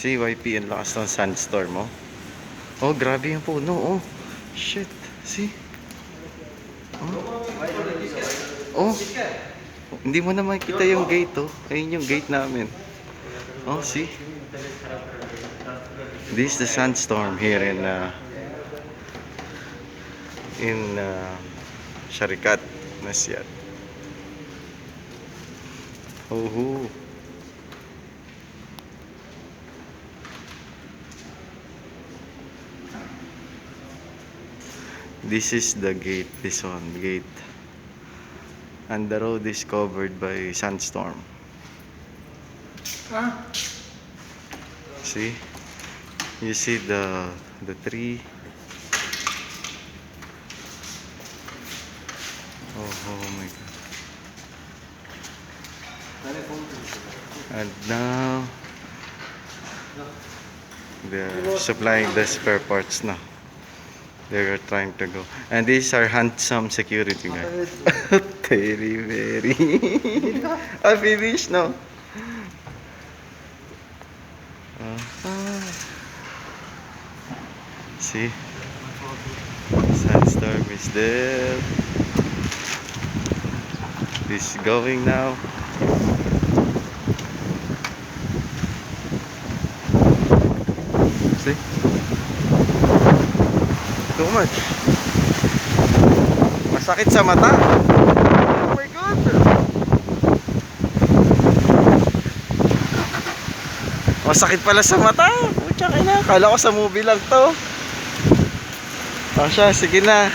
CYP ang lakas ng sandstorm, oh. Oh, grabe yung puno, oh. Shit, see? Oh. Oh. Hindi mo na makikita yung gate, oh. Ayun yung gate namin. Oh, see? This is the sandstorm here in Sharikat, Masyad. Oh. This is the gate, this one, gate. And the road is covered by sandstorm. See? You see the tree. Oh my god. And now they're supplying the spare parts now. They are trying to go. And these are handsome security guys. Very. I finished now. See? Sandstorm is there. It's going now. See? Too much. Masakit sa mata. Oh my god. Masakit pala sa mata. Pucha, kaya na. Kala ko sa movie lang to. O siya, sige na.